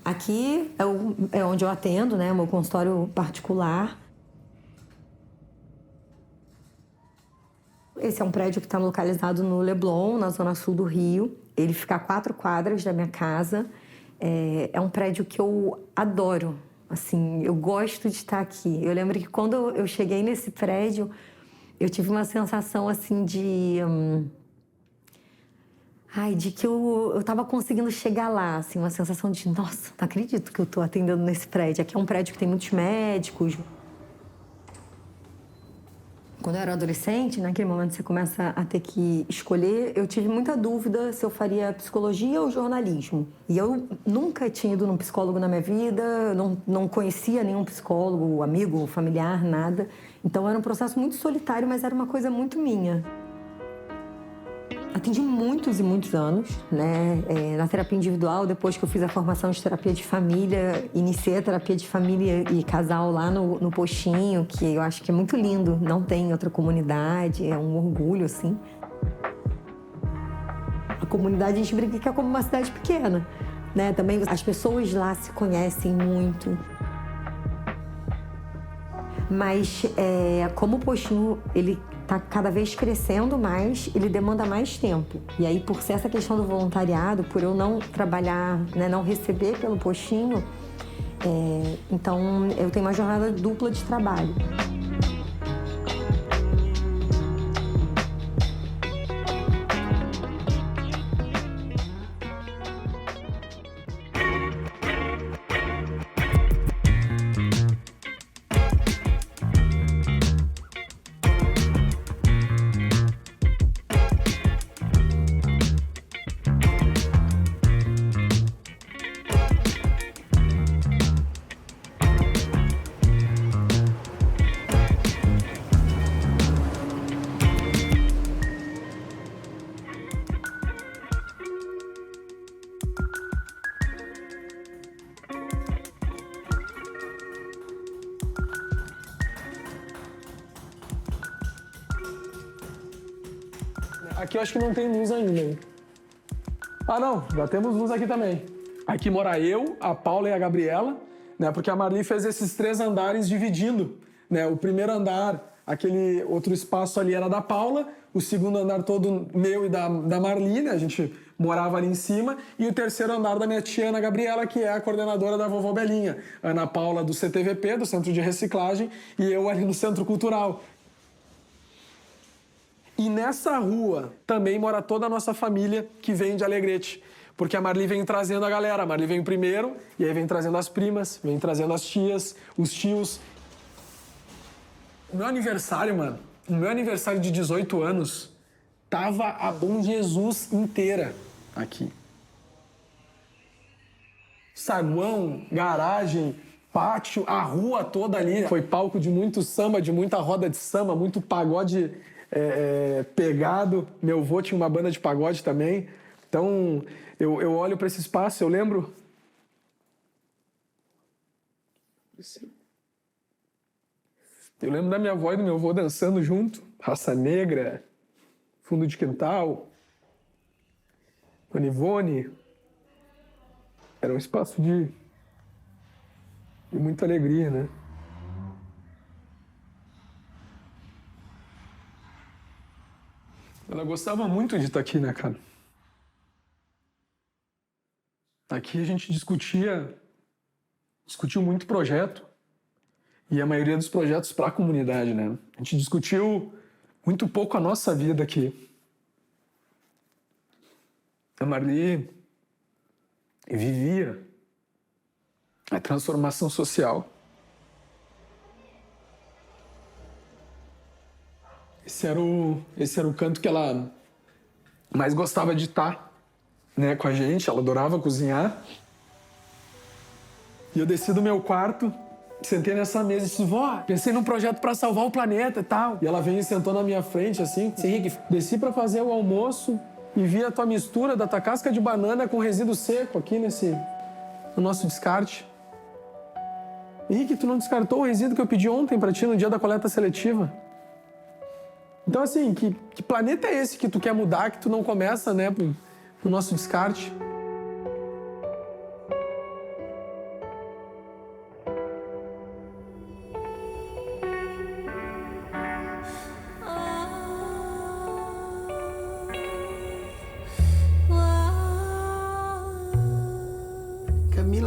Aqui é onde eu atendo, né? O meu consultório particular. Esse é um prédio que está localizado no Leblon, na zona sul do Rio. Ele fica a 4 quadras da minha casa. É um prédio que eu adoro. Assim, eu gosto de estar aqui. Eu lembro que quando eu cheguei nesse prédio, eu tive uma sensação assim de que eu estava conseguindo chegar lá, assim, uma sensação de, nossa, não acredito que eu estou atendendo nesse prédio. Aqui é um prédio que tem muitos médicos. Quando eu era adolescente, naquele momento você começa a ter que escolher, eu tive muita dúvida se eu faria psicologia ou jornalismo. E eu nunca tinha ido num psicólogo na minha vida, não conhecia nenhum psicólogo, amigo, familiar, nada. Então era um processo muito solitário, mas era uma coisa muito minha. Atendi muitos e muitos anos, né? Na terapia individual, depois que eu fiz a formação de terapia de família, iniciei a terapia de família e casal lá no Postinho, que eu acho que é muito lindo, não tem outra comunidade, é um orgulho, assim. A comunidade, a gente brinca que é como uma cidade pequena, né? Também as pessoas lá se conhecem muito. Mas como o Postinho, ele está cada vez crescendo mais, ele demanda mais tempo. E aí, por ser essa questão do voluntariado, por eu não trabalhar, né, não receber pelo Postinho, então eu tenho uma jornada dupla de trabalho. Aqui eu acho que não tem luz ainda, hein? Ah, não, já temos luz aqui também. Aqui mora eu, a Paula e a Gabriela, né? Porque a Marli fez esses 3 andares dividindo, né? O primeiro andar, aquele outro espaço ali era da Paula, o segundo andar todo meu e da Marli, né? A gente morava ali em cima, e o terceiro andar da minha tia Ana Gabriela, que é a coordenadora da Vovó Belinha. Ana Paula do CTVP, do Centro de Reciclagem, e eu ali no Centro Cultural. E nessa rua também mora toda a nossa família que vem de Alegrete. Porque a Marli vem trazendo a galera. A Marli vem primeiro, e aí vem trazendo as primas, vem trazendo as tias, os tios. O meu aniversário, mano, o meu aniversário de 18 anos, tava a Bom Jesus inteira aqui. Saguão, garagem, pátio, a rua toda ali. Foi palco de muito samba, de muita roda de samba, muito pagode pegado. Meu avô tinha uma banda de pagode também. Então, eu olho para esse espaço, eu lembro... Eu lembro da minha avó e do meu avô dançando junto. Raça Negra, Fundo de Quintal, Dona Ivone. Era um espaço de muita alegria, né? Ela gostava muito de estar aqui, né, cara? Aqui a gente discutiu muito projeto, e a maioria dos projetos para a comunidade, né? A gente discutiu muito pouco a nossa vida aqui. A Marli vivia a transformação social. Esse era o canto que ela mais gostava de estar, né, com a gente. Ela adorava cozinhar. E eu desci do meu quarto, sentei nessa mesa e disse: vó, pensei num projeto para salvar o planeta e tal. E ela veio e sentou na minha frente, assim. Disse: Henrique, desci para fazer o almoço e vi a tua mistura da tua casca de banana com resíduo seco aqui no nosso descarte. Henrique, tu não descartou o resíduo que eu pedi ontem para ti no dia da coleta seletiva? Então, assim, que planeta é esse que tu quer mudar, que tu não começa, né, pro nosso descarte?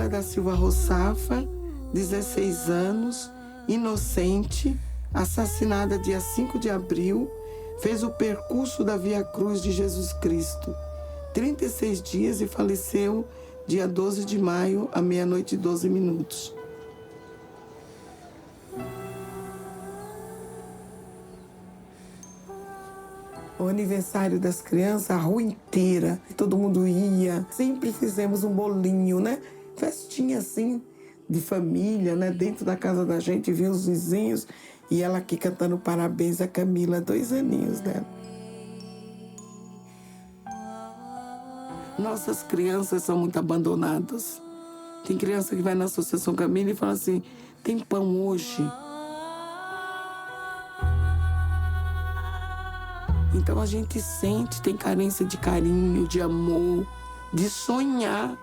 Débora da Silva Rossafa, 16 anos, inocente, assassinada dia 5 de abril, fez o percurso da Via Cruz de Jesus Cristo. 36 dias e faleceu dia 12 de maio, à meia-noite e 12 minutos. O aniversário das crianças, a rua inteira, todo mundo ia. Sempre fizemos um bolinho, né? Festinha assim, de família, né? Dentro da casa da gente, via os vizinhos. E ela aqui cantando parabéns a Camila, 2 aninhos dela. Nossas crianças são muito abandonadas. Tem criança que vai na Associação Camila e fala assim, tem pão hoje? Então a gente sente, tem carência de carinho, de amor, de sonhar.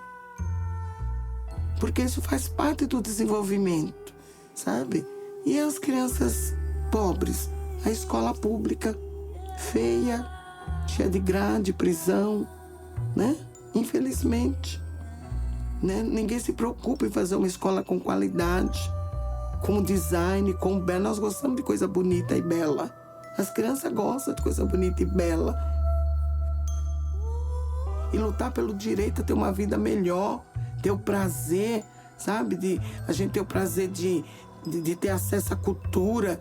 Porque isso faz parte do desenvolvimento, sabe? E as crianças pobres, a escola pública, feia, cheia de grade, prisão, né? Infelizmente, né? Ninguém se preocupa em fazer uma escola com qualidade, com design, com belo. Nós gostamos de coisa bonita e bela. As crianças gostam de coisa bonita e bela. E lutar pelo direito a ter uma vida melhor, ter o prazer, sabe? A gente ter o prazer de ter acesso à cultura.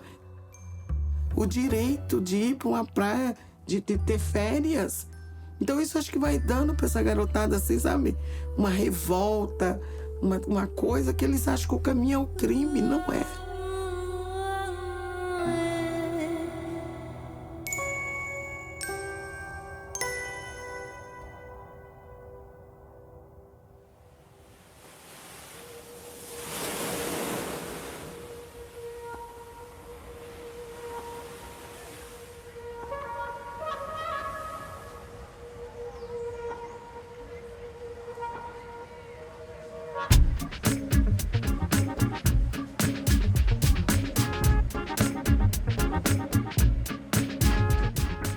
O direito de ir para uma praia, de ter férias. Então isso acho que vai dando para essa garotada, assim, sabe? Uma revolta, uma coisa que eles acham que o caminho é o crime, não é.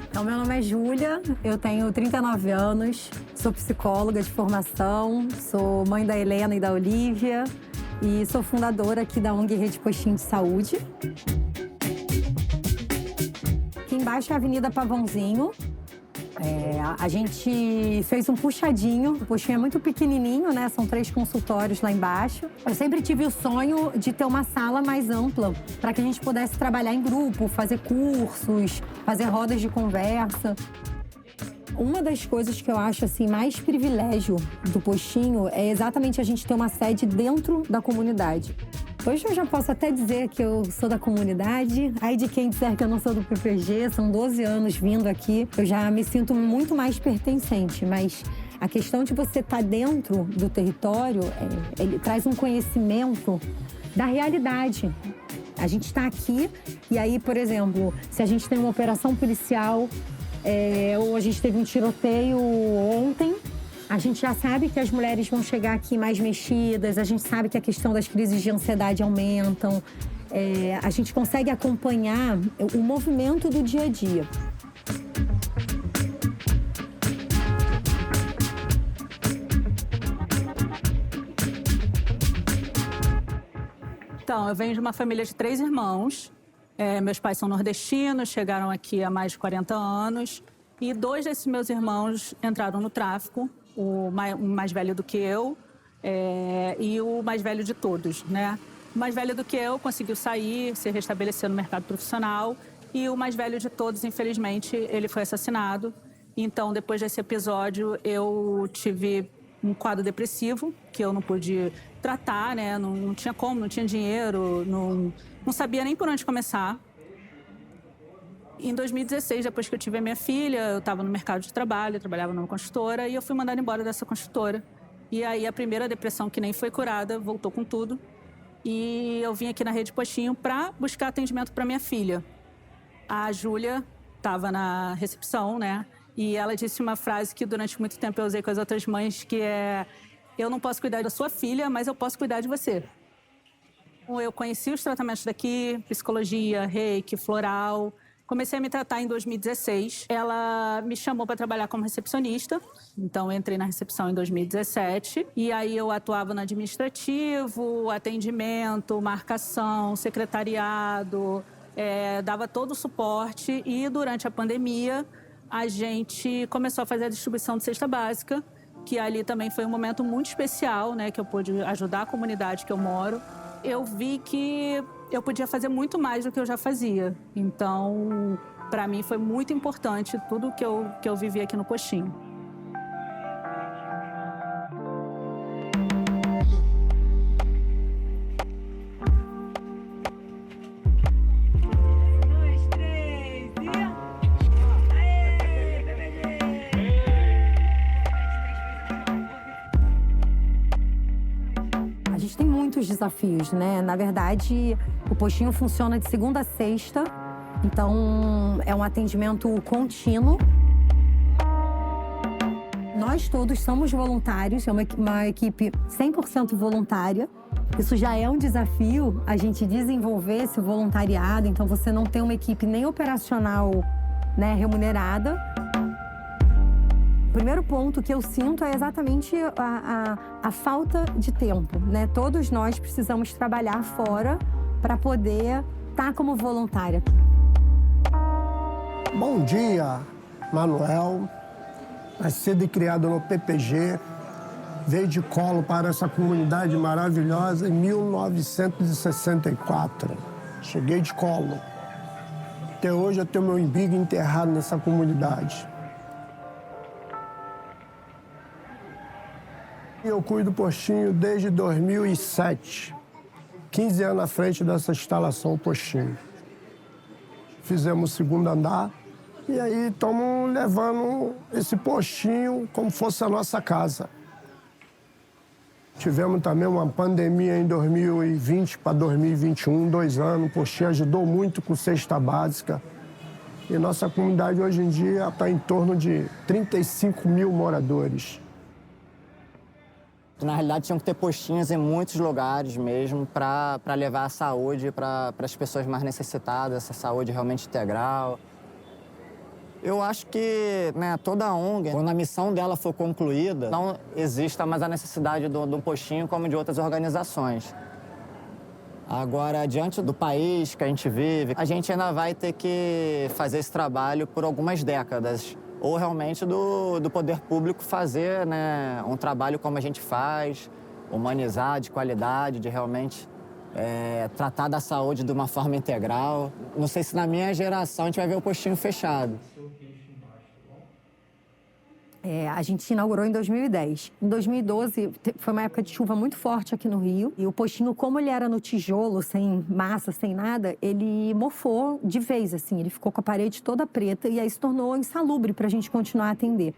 Então, meu nome é Júlia, eu tenho 39 anos, sou psicóloga de formação, sou mãe da Helena e da Olívia e sou fundadora aqui da ONG Rede Postinho de Saúde. Aqui embaixo é a Avenida Pavãozinho. A gente fez um puxadinho, o postinho é muito pequenininho, né? São 3 consultórios lá embaixo. Eu sempre tive o sonho de ter uma sala mais ampla para que a gente pudesse trabalhar em grupo, fazer cursos, fazer rodas de conversa. Uma das coisas que eu acho assim mais privilégio do postinho é exatamente a gente ter uma sede dentro da comunidade. Hoje eu já posso até dizer que eu sou da comunidade. Aí de quem disser que eu não sou do PPG, são 12 anos vindo aqui. Eu já me sinto muito mais pertencente, mas a questão de você estar dentro do território, ele traz um conhecimento da realidade. A gente está aqui e aí, por exemplo, se a gente tem uma operação policial ou a gente teve um tiroteio ontem, a gente já sabe que as mulheres vão chegar aqui mais mexidas, a gente sabe que a questão das crises de ansiedade aumentam, a gente consegue acompanhar o movimento do dia a dia. Então, eu venho de uma família de 3 irmãos. Meus pais são nordestinos, chegaram aqui há mais de 40 anos. E 2 desses meus irmãos entraram no tráfico, o mais velho do que eu e o mais velho de todos, né? O mais velho do que eu conseguiu sair, se restabelecer no mercado profissional. E o mais velho de todos, infelizmente, ele foi assassinado. Então, depois desse episódio, eu tive um quadro depressivo, que eu não pude tratar, né? Não tinha como, não tinha dinheiro, não sabia nem por onde começar. Em 2016, depois que eu tive a minha filha, eu estava no mercado de trabalho, eu trabalhava numa construtora e eu fui mandada embora dessa construtora. E aí a primeira depressão, que nem foi curada, voltou com tudo. E eu vim aqui na Rede Postinho para buscar atendimento para minha filha. A Júlia estava na recepção, né? E ela disse uma frase que durante muito tempo eu usei com as outras mães, que é: eu não posso cuidar da sua filha, mas eu posso cuidar de você. Eu conheci os tratamentos daqui, psicologia, reiki, floral. Comecei a me tratar em 2016. Ela me chamou para trabalhar como recepcionista. Então, eu entrei na recepção em 2017. E aí, eu atuava no administrativo, atendimento, marcação, secretariado, dava todo o suporte. E, durante a pandemia, a gente começou a fazer a distribuição de cesta básica, que ali também foi um momento muito especial, né, que eu pude ajudar a comunidade que eu moro. Eu vi que eu podia fazer muito mais do que eu já fazia. Então, para mim, foi muito importante tudo que eu vivi aqui no postinho. A gente tem muitos desafios, né? Na verdade, o postinho funciona de segunda a sexta, então é um atendimento contínuo. Nós todos somos voluntários, é uma equipe 100% voluntária. Isso já é um desafio, a gente desenvolver esse voluntariado, então você não tem uma equipe nem operacional, né, remunerada. O primeiro ponto que eu sinto é exatamente a falta de tempo, né? Todos nós precisamos trabalhar fora para poder estar como voluntária. Bom dia, Manuel. Nascido e criado no PPG, veio de colo para essa comunidade maravilhosa em 1964. Cheguei de colo. Até hoje eu tenho meu umbigo enterrado nessa comunidade. Eu cuido do postinho desde 2007. 15 anos à frente dessa instalação postinho. Fizemos o segundo andar e aí estamos levando esse postinho como fosse a nossa casa. Tivemos também uma pandemia em 2020 para 2021, 2 anos. O postinho ajudou muito com cesta básica. E nossa comunidade hoje em dia está em torno de 35 mil moradores. Na realidade, tinham que ter postinhos em muitos lugares mesmo para levar a saúde para as pessoas mais necessitadas, essa saúde realmente integral. Eu acho que, né, toda a ONG, quando a missão dela for concluída, não exista mais a necessidade de um postinho como de outras organizações. Agora, diante do país que a gente vive, a gente ainda vai ter que fazer esse trabalho por algumas décadas. Ou realmente do poder público fazer, né, um trabalho como a gente faz, humanizar, de qualidade, de realmente tratar da saúde de uma forma integral. Não sei se na minha geração a gente vai ver o postinho fechado. A gente inaugurou em 2010. Em 2012, foi uma época de chuva muito forte aqui no Rio. E o postinho, como ele era no tijolo, sem massa, sem nada, ele mofou de vez, assim. Ele ficou com a parede toda preta e aí se tornou insalubre para a gente continuar a atender.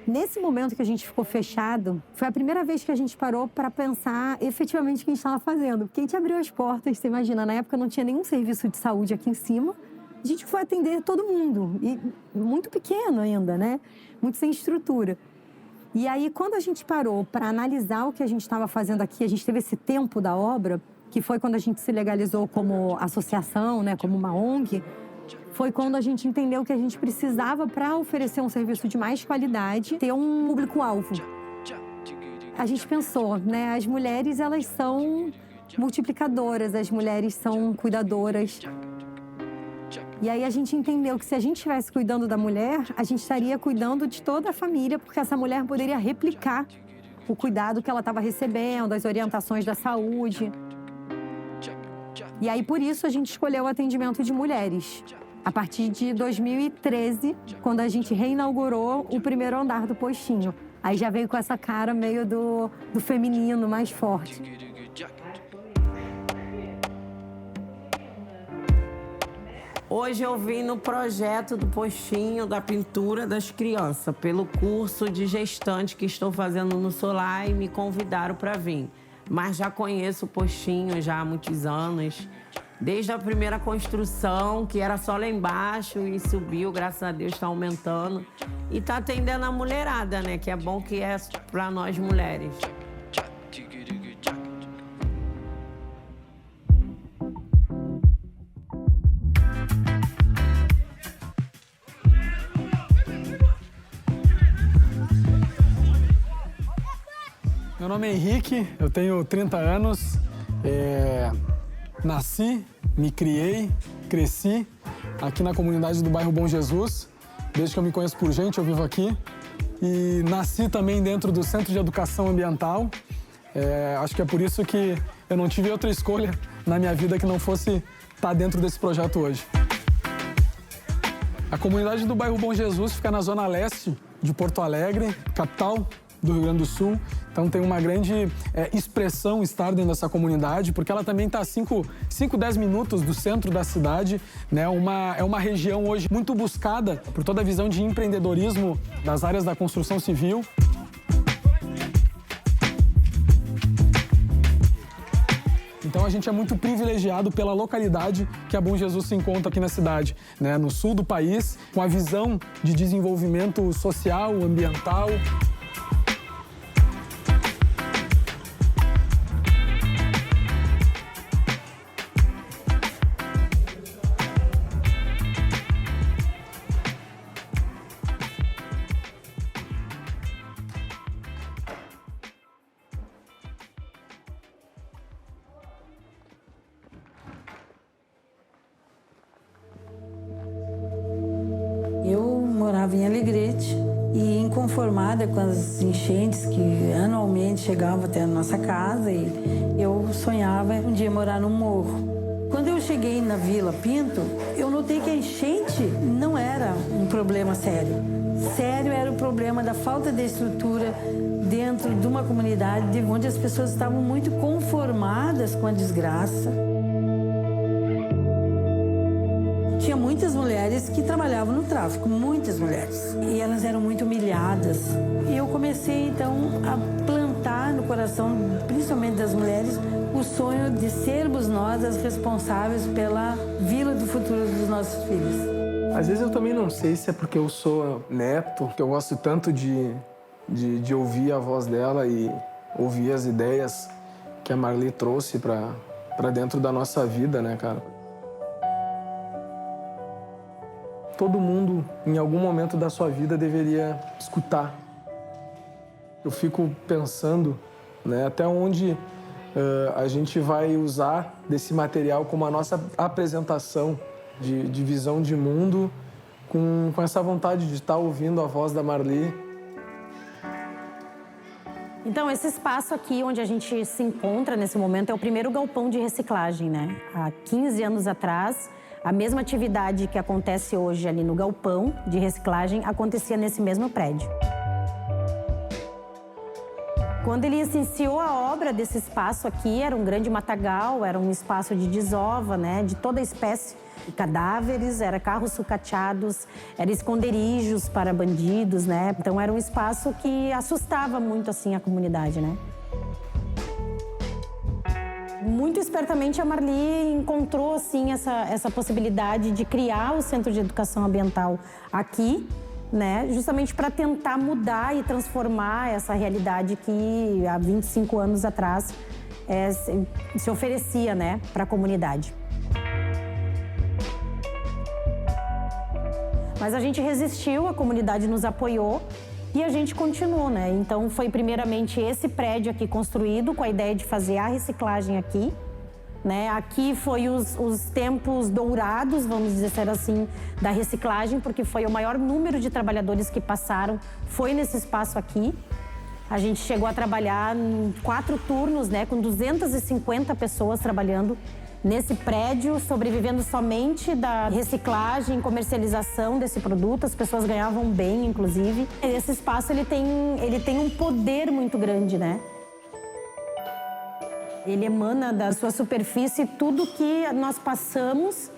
Nesse momento que a gente ficou fechado, foi a primeira vez que a gente parou para pensar efetivamente o que a gente estava fazendo. Porque a gente abriu as portas, você imagina, na época não tinha nenhum serviço de saúde aqui em cima. A gente foi atender todo mundo, e muito pequeno ainda, né? Muito sem estrutura. E aí, quando a gente parou para analisar o que a gente estava fazendo aqui, a gente teve esse tempo da obra, que foi quando a gente se legalizou como associação, né? Como uma ONG, foi quando a gente entendeu que a gente precisava, para oferecer um serviço de mais qualidade, ter um público-alvo. A gente pensou, né? As mulheres, elas são multiplicadoras, as mulheres são cuidadoras. E aí a gente entendeu que se a gente estivesse cuidando da mulher, a gente estaria cuidando de toda a família, porque essa mulher poderia replicar o cuidado que ela estava recebendo, as orientações da saúde. E aí, por isso, a gente escolheu o atendimento de mulheres. A partir de 2013, quando a gente reinaugurou o primeiro andar do postinho. Aí já veio com essa cara meio do feminino mais forte. Hoje eu vim no projeto do postinho da pintura das crianças, pelo curso de gestante que estou fazendo no Solar e me convidaram para vir. Mas já conheço o postinho já há muitos anos, desde a primeira construção, que era só lá embaixo e subiu, graças a Deus está aumentando. E está atendendo a mulherada, né? Que é bom que é para nós mulheres. Meu nome é Henrique, eu tenho 30 anos, nasci, me criei, cresci aqui na comunidade do bairro Bom Jesus. Desde que eu me conheço por gente, eu vivo aqui. E nasci também dentro do Centro de Educação Ambiental. Acho que é por isso que eu não tive outra escolha na minha vida que não fosse estar dentro desse projeto hoje. A comunidade do bairro Bom Jesus fica na zona leste de Porto Alegre, capital do Rio Grande do Sul. Então tem uma grande expressão estar dentro dessa comunidade, porque ela também está a 10 minutos do centro da cidade, né? É uma região hoje muito buscada por toda a visão de empreendedorismo das áreas da construção civil. Então a gente é muito privilegiado pela localidade que a Bom Jesus se encontra aqui na cidade, né? No sul do país, com a visão de desenvolvimento social, ambiental. Eu morava em Alegrete e inconformada com as enchentes que anualmente chegavam até a nossa casa, e eu sonhava um dia morar num morro. Quando eu cheguei na Vila Pinto, eu notei que a enchente não era um problema sério. Sério era o problema da falta de estrutura dentro de uma comunidade onde as pessoas estavam muito conformadas com a desgraça. Tinha muitas mulheres que trabalhavam no tráfico, muitas mulheres. E elas eram muito humilhadas. E eu comecei, então, a plantar no coração, principalmente das mulheres, o sonho de sermos nós as responsáveis pela vila do futuro dos nossos filhos. Às vezes eu também não sei se é porque eu sou neto, que eu gosto tanto de ouvir a voz dela e ouvir as ideias que a Marli trouxe para dentro da nossa vida, né, cara? Todo mundo, em algum momento da sua vida, deveria escutar. Eu fico pensando, né, até onde a gente vai usar desse material como a nossa apresentação de visão de mundo, com essa vontade de estar ouvindo a voz da Marli. Então, esse espaço aqui onde a gente se encontra nesse momento é o primeiro galpão de reciclagem, né? Há 15 anos atrás, a mesma atividade que acontece hoje ali no galpão de reciclagem acontecia nesse mesmo prédio. Quando ele iniciou a obra desse espaço aqui, era um grande matagal, era um espaço de desova, né, de toda espécie de cadáveres, era carros sucateados, era esconderijos para bandidos, né? Então era um espaço que assustava muito assim a comunidade, né? Muito espertamente a Marli encontrou assim essa possibilidade de criar o Centro de Educação Ambiental aqui, né, justamente para tentar mudar e transformar essa realidade que há 25 anos atrás se oferecia, né, para a comunidade. Mas a gente resistiu, a comunidade nos apoiou e a gente continuou, né? Então foi primeiramente esse prédio aqui construído com a ideia de fazer a reciclagem aqui, né? Aqui foi os tempos dourados, vamos dizer assim, da reciclagem, porque foi o maior número de trabalhadores que passaram, foi nesse espaço aqui. A gente chegou a trabalhar em 4 turnos, né? Com 250 pessoas trabalhando nesse prédio, sobrevivendo somente da reciclagem, comercialização desse produto. As pessoas ganhavam bem, inclusive. Esse espaço ele tem um poder muito grande, né? Ele emana da sua superfície tudo que nós passamos,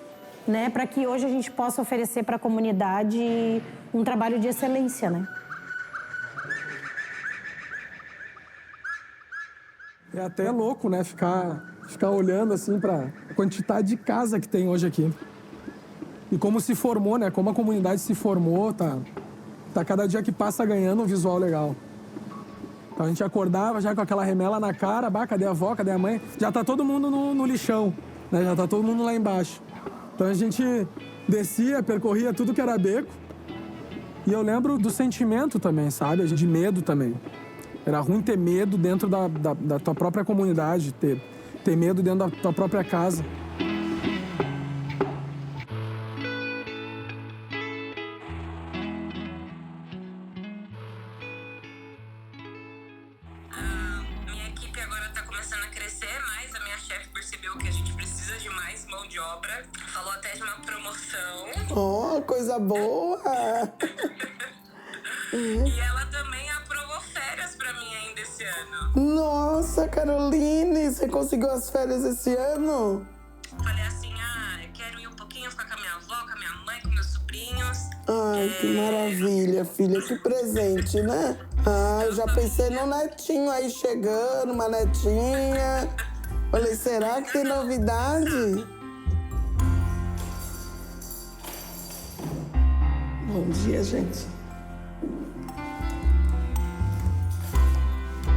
né, para que hoje a gente possa oferecer para a comunidade um trabalho de excelência, né? É até louco, né, ficar olhando assim para a quantidade de casa que tem hoje aqui. E como se formou, né, como a comunidade se formou, tá cada dia que passa ganhando um visual legal. Então a gente acordava já com aquela remela na cara, cadê a avó, cadê a mãe? Já tá todo mundo no lixão, né? Já tá todo mundo lá embaixo. Então a gente descia, percorria tudo que era beco. E eu lembro do sentimento também, sabe? De medo também. Era ruim ter medo dentro da tua própria comunidade, ter medo dentro da tua própria casa. Minha equipe agora está começando a crescer, mas a minha chefe percebeu que a gente precisa de mais mão de obra. Falou até de uma promoção. Oh, coisa boa! E ela também aprovou férias pra mim ainda esse ano. Nossa, Caroline, você conseguiu as férias esse ano? Falei assim, eu quero ir um pouquinho ficar com a minha avó, com a minha mãe, com meus sobrinhos. Ai, que maravilha, filha, que presente, né? Eu já pensei no netinho aí chegando, uma netinha. Falei, será que tem novidade? Bom dia, gente.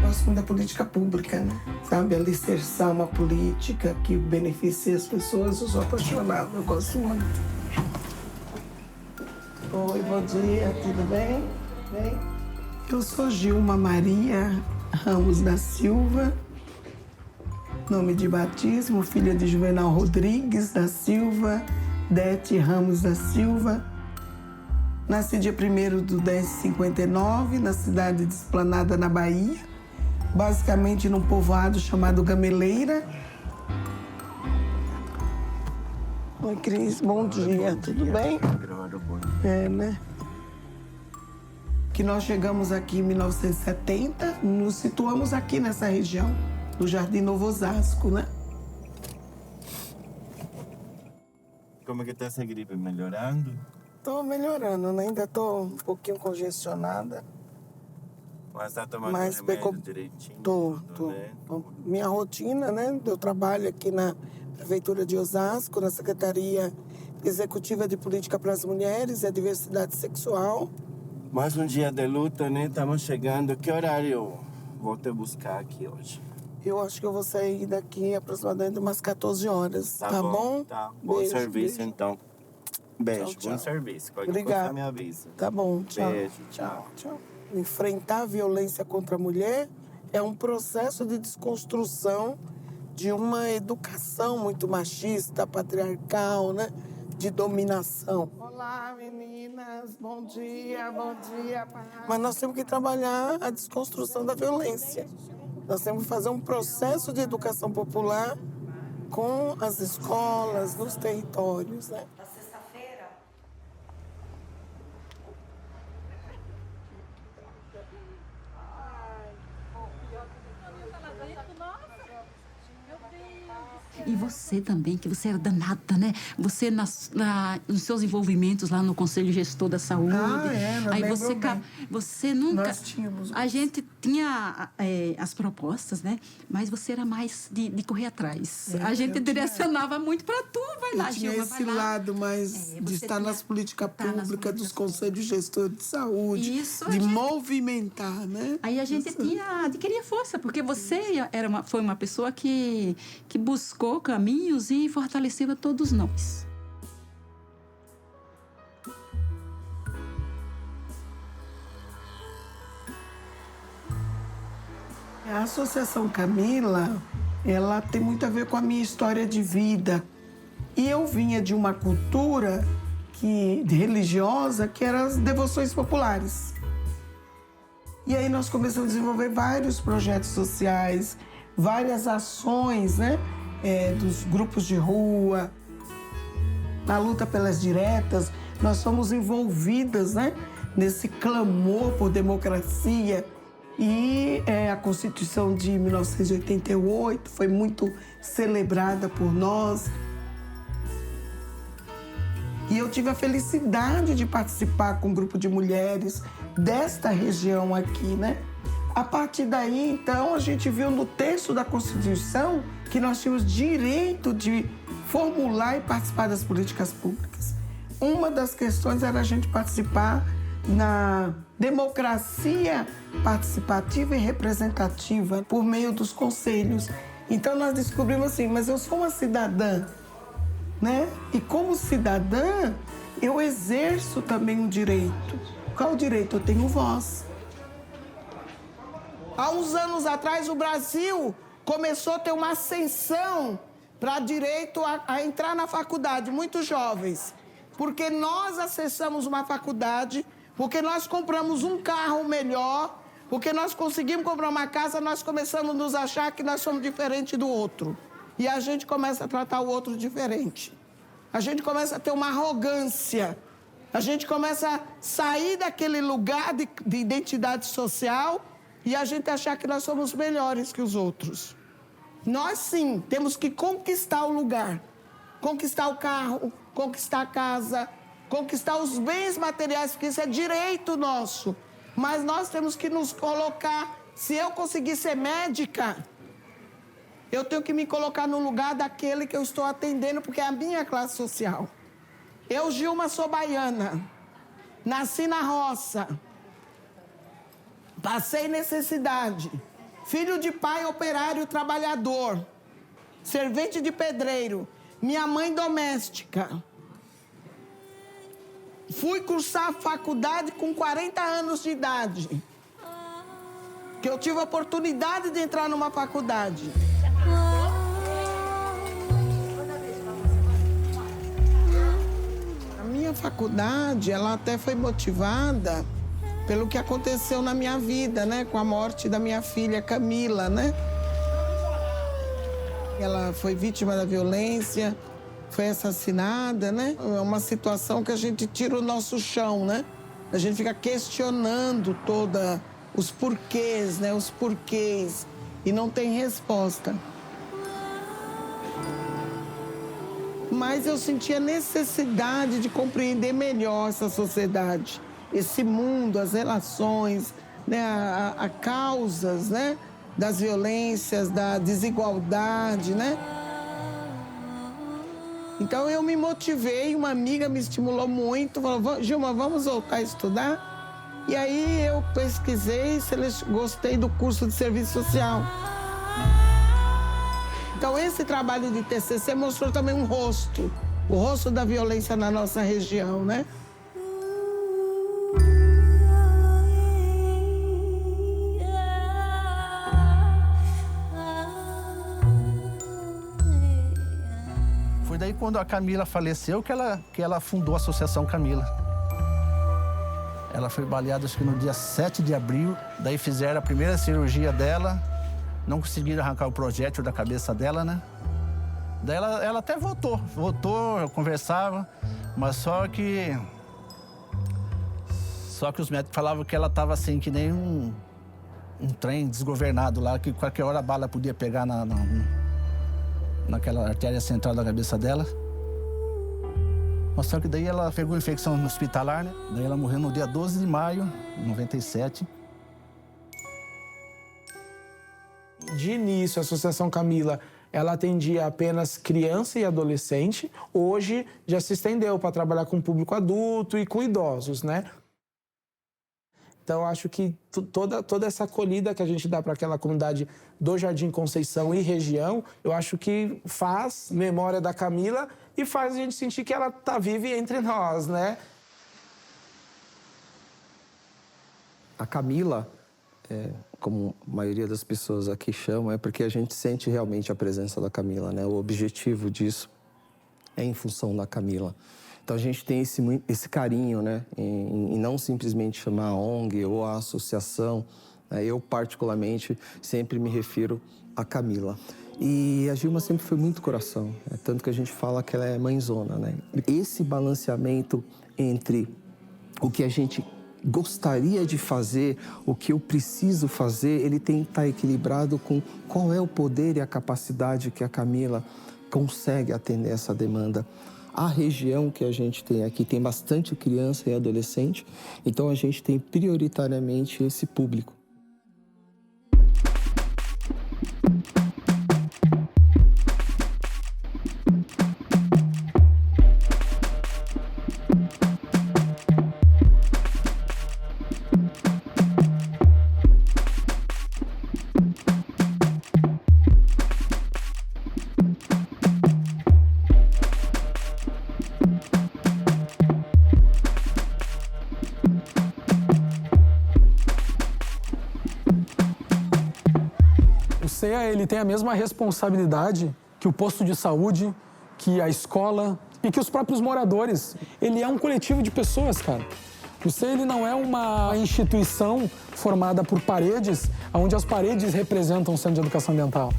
Gosto muito da política pública, né? Sabe, alicerçar uma política que beneficie as pessoas. Eu sou apaixonada, eu gosto muito. Oi, bom dia, tudo bem? Bem? Eu sou Gilma Maria Ramos da Silva, nome de batismo, filha de Juvenal Rodrigues da Silva, Dete Ramos da Silva. Nasci dia 1º/10/59, na cidade de Esplanada, na Bahia, basicamente num povoado chamado Gameleira. Oi, Cris, bom dia, tudo bem? Né? Que nós chegamos aqui em 1970, nos situamos aqui nessa região, do Jardim Novo Osasco, né? Como é que tá essa gripe? Melhorando? Tô melhorando, né? Ainda tô um pouquinho congestionada. Mas tá tomando remédio direitinho? Tô. Né? Minha rotina, né? Eu trabalho aqui na Prefeitura de Osasco, na Secretaria Executiva de Política para as Mulheres e a Diversidade Sexual. Mais um dia de luta, né? Estamos chegando. Que horário eu vou te buscar aqui hoje? Eu acho que eu vou sair daqui aproximadamente umas 14 horas, tá bom? Tá. Bom Beijo, serviço, beijo. então. Beijo, Tchau, bom tchau. serviço. Qualquer Obrigada. coisa me avisa. Tá bom, tchau. Beijo, tchau. Enfrentar a violência contra a mulher é um processo de desconstrução de uma educação muito machista, patriarcal, né? De dominação. Olá, meninas. Bom dia, bom dia. Mas nós temos que trabalhar a desconstrução da violência. Nós temos que fazer um processo de educação popular com as escolas, nos territórios, né? E você também, que você era danada, né? Você nos seus envolvimentos lá no Conselho Gestor da Saúde. Aí você nunca... Nós tínhamos... A gente tinha as propostas, né? Mas você era mais de correr atrás. A gente direcionava muito para tu, vai lá, Gilma, vai esse lá. lado mais de estar nas políticas públicas, dos conselhos gestores de saúde, Isso, de movimentar, né? Aí a gente adquiria força, porque você foi uma pessoa que buscou caminhos e fortaleceu a todos nós. A Associação Camila, ela tem muito a ver com a minha história de vida. E eu vinha de uma cultura religiosa que eram as devoções populares. E aí nós começamos a desenvolver vários projetos sociais, várias ações, né? Dos grupos de rua, na luta pelas diretas. Nós fomos envolvidas, né? Nesse clamor por democracia. E a Constituição de 1988 foi muito celebrada por nós. E eu tive a felicidade de participar com um grupo de mulheres desta região aqui, né? A partir daí, então, a gente viu no texto da Constituição que nós tínhamos direito de formular e participar das políticas públicas. Uma das questões era a gente participar na democracia participativa e representativa por meio dos conselhos. Então, nós descobrimos assim, mas eu sou uma cidadã, né? E como cidadã, eu exerço também um direito. Qual o direito? Eu tenho voz. Há uns anos atrás, o Brasil começou a ter uma ascensão para direito a entrar na faculdade, muitos jovens. Porque nós acessamos uma faculdade, porque nós compramos um carro melhor, porque nós conseguimos comprar uma casa, nós começamos a nos achar que nós somos diferentes do outro. E a gente começa a tratar o outro diferente. A gente começa a ter uma arrogância. A gente começa a sair daquele lugar de identidade social e a gente achar que nós somos melhores que os outros. Nós, sim, temos que conquistar o lugar. Conquistar o carro, conquistar a casa, conquistar os bens materiais, porque isso é direito nosso. Mas nós temos que nos colocar... Se eu conseguir ser médica, eu tenho que me colocar no lugar daquele que eu estou atendendo, porque é a minha classe social. Eu, Gilma, sou baiana. Nasci na roça. Passei necessidade. Filho de pai operário trabalhador. Servente de pedreiro. Minha mãe doméstica. Fui cursar a faculdade com 40 anos de idade. Que eu tive a oportunidade de entrar numa faculdade. A minha faculdade, ela até foi motivada pelo que aconteceu na minha vida, né? Com a morte da minha filha Camila, né? Ela foi vítima da violência, foi assassinada, né? É uma situação que a gente tira o nosso chão, né? A gente fica questionando toda os porquês, né? Os porquês. E não tem resposta. Mas eu senti a necessidade de compreender melhor essa sociedade, esse mundo, as relações, né? A causas, né? Das violências, da desigualdade, né? Então eu me motivei, uma amiga me estimulou muito, falou, Gilma, vamos voltar a estudar? E aí eu pesquisei, gostei do curso de serviço social. Então esse trabalho de TCC mostrou também um rosto, o rosto da violência na nossa região, né? Foi daí quando a Camila faleceu que ela fundou a Associação Camila. Ela foi baleada acho que no dia 7 de abril, daí fizeram a primeira cirurgia dela, não conseguiram arrancar o projétil da cabeça dela, né? Daí ela até voltou, eu conversava, mas só que os médicos falavam que ela estava assim, que nem um trem desgovernado lá, que qualquer hora a bala podia pegar naquela artéria central da cabeça dela. Mas só que daí ela pegou infecção hospitalar, né? Daí ela morreu no dia 12 de maio de 97. De início, a Associação Camila, ela atendia apenas criança e adolescente. Hoje já se estendeu para trabalhar com público adulto e com idosos, né? Então, acho que toda essa acolhida que a gente dá para aquela comunidade do Jardim Conceição e região, eu acho que faz memória da Camila e faz a gente sentir que ela está viva entre nós, né? A Camila, como a maioria das pessoas aqui chama, é porque a gente sente realmente a presença da Camila, né? O objetivo disso é em função da Camila. Então, a gente tem esse carinho, né, em não simplesmente chamar a ONG ou a associação. Eu, particularmente, sempre me refiro a Camila. E a Gilma sempre foi muito coração, tanto que a gente fala que ela é mãezona, né? Esse balanceamento entre o que a gente gostaria de fazer, o que eu preciso fazer, ele tem que estar equilibrado com qual é o poder e a capacidade que a Camila consegue atender essa demanda. A região que a gente tem aqui tem bastante criança e adolescente, então a gente tem prioritariamente esse público. CEA, ele tem a mesma responsabilidade que o posto de saúde, que a escola e que os próprios moradores. Ele é um coletivo de pessoas, cara. O CEA, ele não é uma instituição formada por paredes, onde as paredes representam o Centro de Educação Ambiental.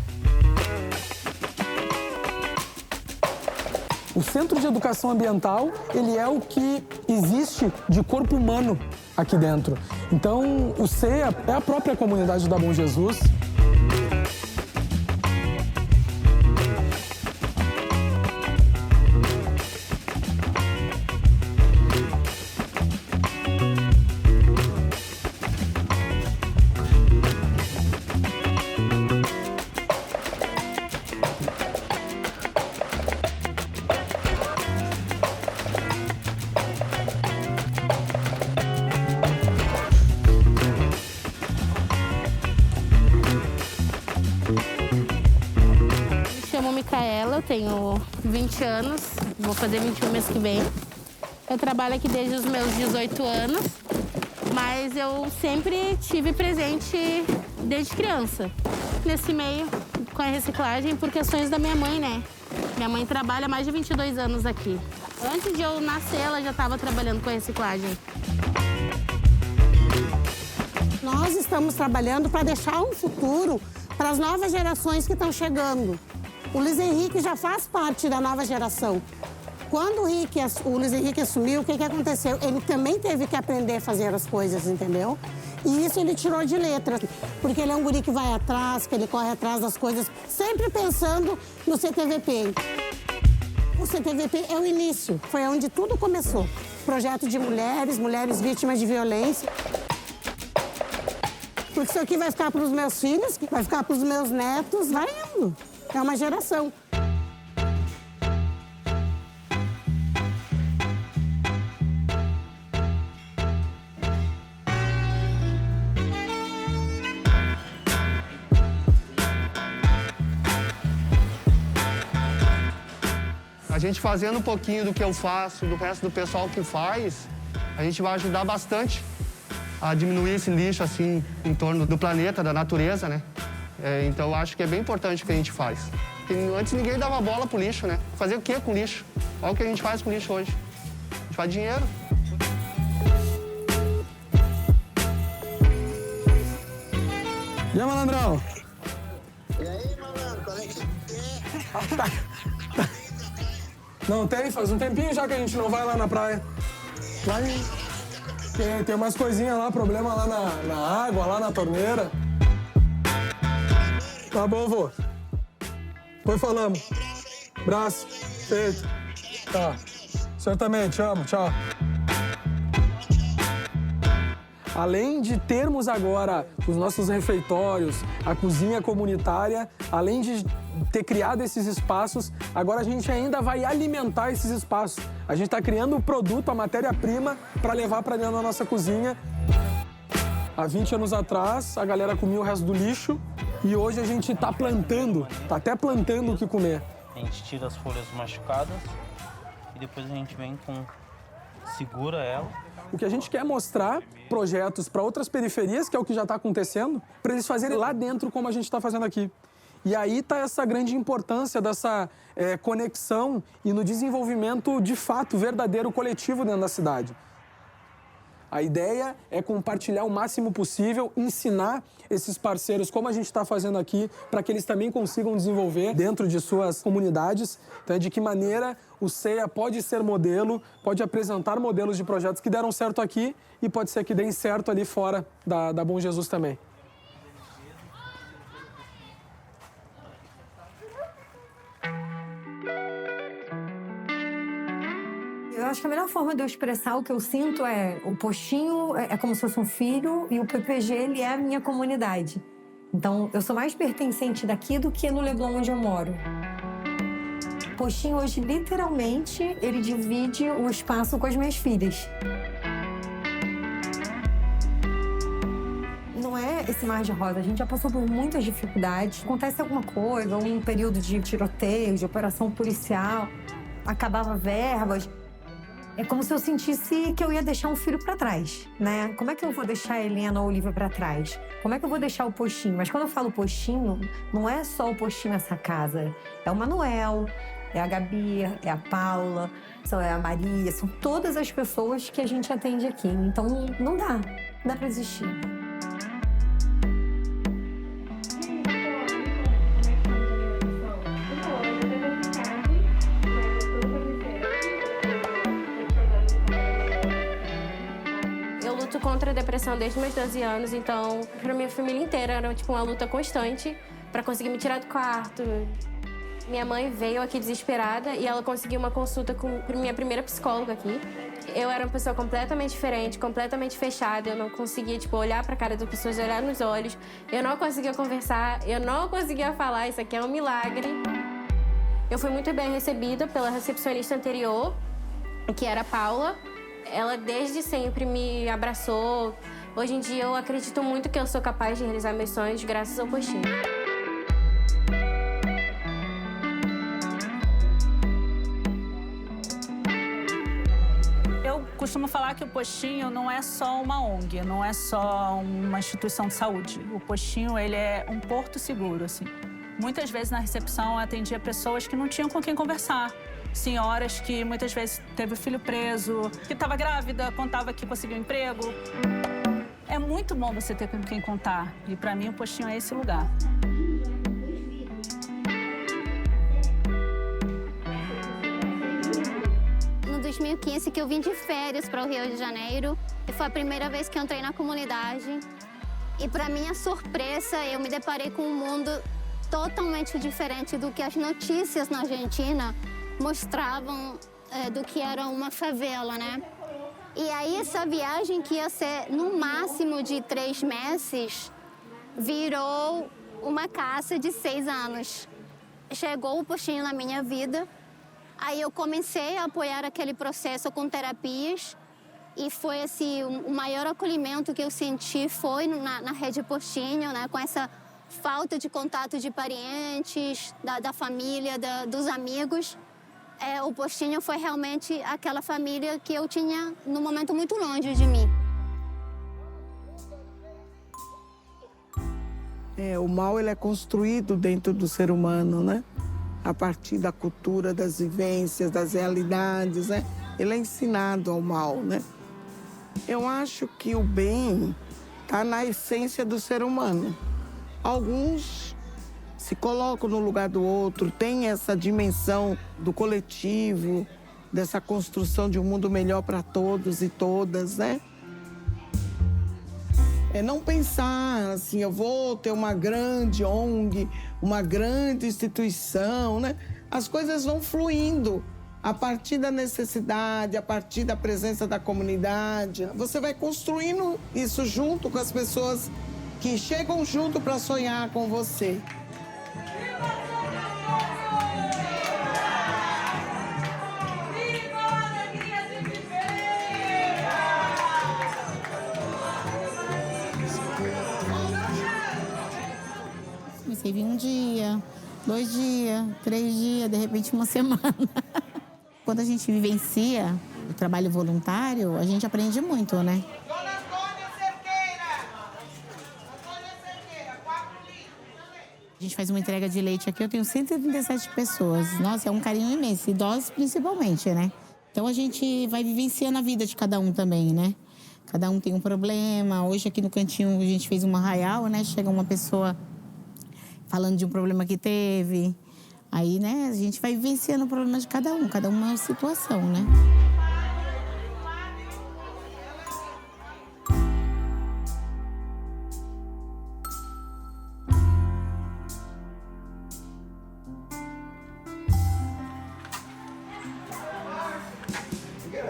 O Centro de Educação Ambiental, ele é o que existe de corpo humano aqui dentro. Então, o CEA é a própria comunidade da Bom Jesus. Eu tenho 20 anos, vou fazer 21 mês que vem. Eu trabalho aqui desde os meus 18 anos, mas eu sempre tive presente desde criança nesse meio com a reciclagem por questões da minha mãe, né? Minha mãe trabalha há mais de 22 anos aqui. Antes de eu nascer, ela já estava trabalhando com a reciclagem. Nós estamos trabalhando para deixar um futuro para as novas gerações que estão chegando. O Luiz Henrique já faz parte da nova geração. Quando o Luiz Henrique assumiu, o que aconteceu? Ele também teve que aprender a fazer as coisas, entendeu? E isso ele tirou de letra, porque ele é um guri que vai atrás, que ele corre atrás das coisas, sempre pensando no CTVP. O CTVP é o início, foi onde tudo começou. Projeto de mulheres vítimas de violência. Porque isso aqui vai ficar para os meus filhos, vai ficar para os meus netos, vai indo. É uma geração. A gente fazendo um pouquinho do que eu faço, do resto do pessoal que faz, a gente vai ajudar bastante a diminuir esse lixo assim em torno do planeta, da natureza, né? Então, eu acho que é bem importante o que a gente faz. Porque antes ninguém dava bola pro lixo, né? Fazer o quê com lixo? Olha o que a gente faz com lixo hoje. A gente faz dinheiro. E aí, malandrão? E aí, malandro, qual é que Não tem? Faz um tempinho já que a gente não vai lá na praia. Tem umas coisinhas lá, problema lá na água, lá na torneira. Tá bom, vô. Depois falamos. Abraço. Feito. Tá. O senhor também, te amo. Tchau. Além de termos agora os nossos refeitórios, a cozinha comunitária, além de ter criado esses espaços, agora a gente ainda vai alimentar esses espaços. A gente está criando o produto, a matéria-prima, para levar para dentro da nossa cozinha. Há 20 anos atrás, a galera comia o resto do lixo e hoje a gente está plantando, está até plantando o que comer. A gente tira as folhas machucadas e depois a gente vem segura ela. O que a gente quer é mostrar projetos para outras periferias, que é o que já está acontecendo, para eles fazerem lá dentro como a gente está fazendo aqui. E aí está essa grande importância dessa conexão e no desenvolvimento, de fato, verdadeiro, coletivo dentro da cidade. A ideia é compartilhar o máximo possível, ensinar esses parceiros como a gente está fazendo aqui, para que eles também consigam desenvolver dentro de suas comunidades. Então, de que maneira o CEA pode ser modelo, pode apresentar modelos de projetos que deram certo aqui e pode ser que deem certo ali fora da Bom Jesus também. Eu acho que a melhor forma de eu expressar o que eu sinto é o postinho é como se fosse um filho e o PPG ele é a minha comunidade. Então, eu sou mais pertencente daqui do que no Leblon onde eu moro. O postinho hoje, literalmente, ele divide o espaço com as minhas filhas. Não é esse mar de rosa, a gente já passou por muitas dificuldades. Acontece alguma coisa, um período de tiroteio, de operação policial, acabava verbas. É como se eu sentisse que eu ia deixar um filho para trás, né? Como é que eu vou deixar a Helena ou a Olivia para trás? Como é que eu vou deixar o postinho? Mas quando eu falo postinho, não é só o postinho nessa casa. É o Manuel, é a Gabi, é a Paula, é a Maria, são todas as pessoas que a gente atende aqui. Então, não dá para existir. Contra a depressão desde meus 12 anos, então, para minha família inteira, era tipo uma luta constante para conseguir me tirar do quarto. Minha mãe veio aqui desesperada e ela conseguiu uma consulta com minha primeira psicóloga aqui. Eu era uma pessoa completamente diferente, completamente fechada, eu não conseguia, tipo, olhar para a cara das pessoas, olhar nos olhos, eu não conseguia conversar, eu não conseguia falar, isso aqui é um milagre. Eu fui muito bem recebida pela recepcionista anterior, que era a Paula. Ela desde sempre me abraçou. Hoje em dia eu acredito muito que eu sou capaz de realizar meus sonhos graças ao postinho. Eu costumo falar que o postinho não é só uma ONG, não é só uma instituição de saúde. O postinho, ele é um porto seguro, assim. Muitas vezes na recepção eu atendia pessoas que não tinham com quem conversar. Senhoras que muitas vezes teve o filho preso, que estava grávida, contava que conseguiu um emprego. É muito bom você ter com quem contar. E para mim o postinho é esse lugar. No 2015 que eu vim de férias para o Rio de Janeiro, e foi a primeira vez que eu entrei na comunidade. E para minha surpresa, eu me deparei com um mundo totalmente diferente do que as notícias na Argentina mostravam do que era uma favela, né? E aí essa viagem que ia ser no máximo de 3 meses, virou uma caça de 6 anos. Chegou o postinho na minha vida, aí eu comecei a apoiar aquele processo com terapias e foi assim, o maior acolhimento que eu senti foi na rede postinho, né? Com essa falta de contato de parentes, da família, dos amigos. O postinho foi realmente aquela família que eu tinha num momento muito longe de mim. O mal ele é construído dentro do ser humano, né? A partir da cultura, das vivências, das realidades, né? Ele é ensinado ao mal, né? Eu acho que o bem está na essência do ser humano. Alguns se colocam no lugar do outro, tem essa dimensão do coletivo, dessa construção de um mundo melhor para todos e todas, né? É não pensar assim, eu vou ter uma grande ONG, uma grande instituição, né? As coisas vão fluindo a partir da necessidade, a partir da presença da comunidade. Você vai construindo isso junto com as pessoas que chegam junto para sonhar com você. Comecei a vir um dia, 2 dias, 3 dias, de repente uma semana. Quando a gente vivencia o trabalho voluntário, a gente aprende muito, né? A gente faz uma entrega de leite aqui, eu tenho 137 pessoas. Nossa, é um carinho imenso, idosos principalmente, né? Então a gente vai vivenciando a vida de cada um também, né? Cada um tem um problema. Hoje aqui no cantinho a gente fez uma arraial, né? Chega uma pessoa falando de um problema que teve. Aí, né, a gente vai vivenciando o problema de cada uma situação, né?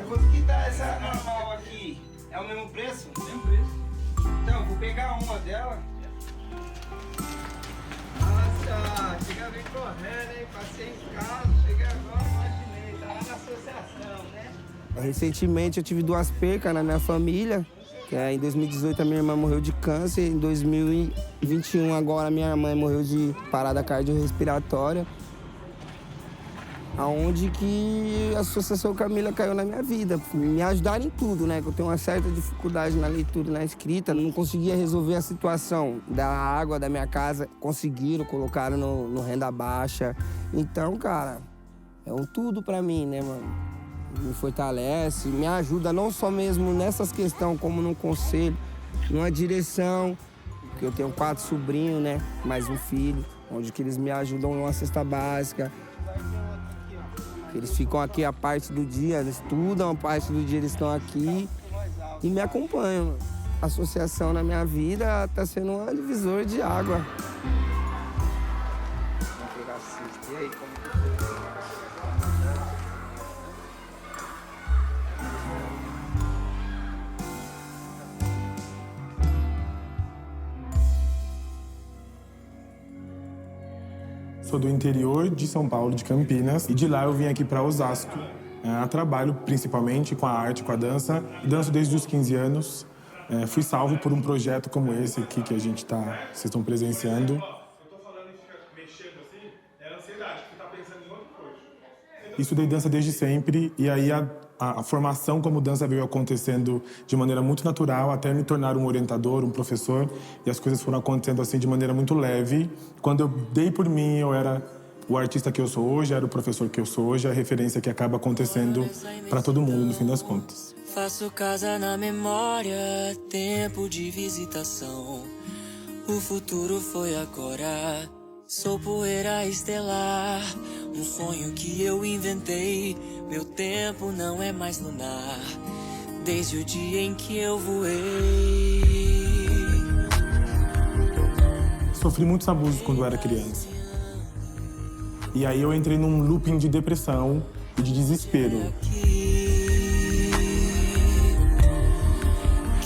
Quanto que tá essa normal aqui? É o mesmo preço? Mesmo preço. Então, eu vou pegar uma dela. Nossa, chega bem correndo, hein? Passei em casa, cheguei agora, imaginei, tá lá na associação, né? Recentemente eu tive 2 percas na minha família, que em 2018 a minha irmã morreu de câncer, em 2021 agora minha mãe morreu de parada cardiorrespiratória. aonde que a Associação Camila caiu na minha vida. Me ajudaram em tudo, né? Eu tenho uma certa dificuldade na leitura e na escrita. Não conseguia resolver a situação da água da minha casa. Conseguiram, colocaram no renda baixa. Então, cara, é um tudo pra mim, né, mano? Me fortalece, me ajuda não só mesmo nessas questões, como no conselho, numa direção. Que eu tenho 4 sobrinhos, né? Mais um filho, onde que eles me ajudam numa cesta básica. Eles ficam aqui a parte do dia, eles estudam, a parte do dia eles estão aqui e me acompanham. A associação na minha vida está sendo um divisor de água. Sou do interior de São Paulo, de Campinas, e de lá eu vim aqui para Osasco. Trabalho principalmente com a arte, com a dança. Danço desde os 15 anos. Fui salvo por um projeto como esse aqui que vocês estão presenciando. Estudei dança desde sempre e aí a formação como dança veio acontecendo de maneira muito natural até me tornar um orientador, um professor, e as coisas foram acontecendo assim de maneira muito leve. Quando eu dei por mim, eu era o artista que eu sou hoje, era o professor que eu sou hoje, a referência que acaba acontecendo para todo mundo no fim das contas. Faço casa na memória, tempo de visitação. O futuro foi agora. Sou poeira estelar, um sonho que eu inventei. Meu tempo não é mais lunar, desde o dia em que eu voei. Sofri muitos abusos quando eu era criança. E aí eu entrei num looping de depressão e de desespero.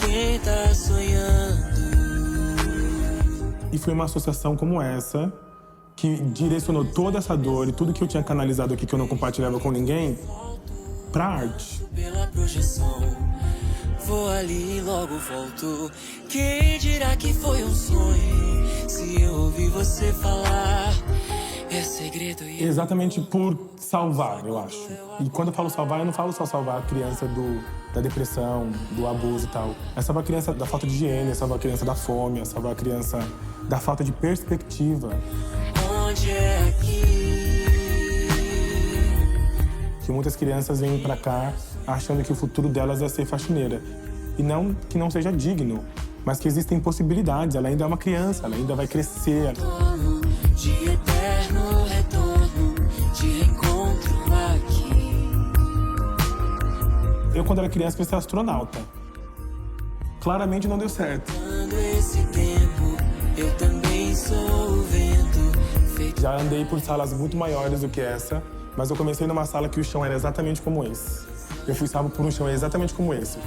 Quem tá sonhando? E foi uma associação como essa que direcionou toda essa dor e tudo que eu tinha canalizado aqui que eu não compartilhava com ninguém pra arte. Pela projeção, vou ali e logo volto. Quem dirá que foi um sonho? Se eu ouvir você falar, é segredo e... Exatamente por salvar, eu acho. E quando eu falo salvar, eu não falo só salvar a criança da depressão, do abuso e tal. É salvar a criança da falta de higiene, é salvar a criança da fome, é salvar a criança da falta de perspectiva. Onde é aqui? Que muitas crianças vêm pra cá achando que o futuro delas é ser faxineira. E não que não seja digno, mas que existem possibilidades. Ela ainda é uma criança, ela ainda vai crescer. De eterno retorno, de reencontro aqui. Eu, quando era criança, queria ser astronauta. Claramente não deu certo. Esse tempo, eu também sou o vento. Já andei por salas muito maiores do que essa, mas eu comecei numa sala que o chão era exatamente como esse. Eu fui salvo por um chão exatamente como esse.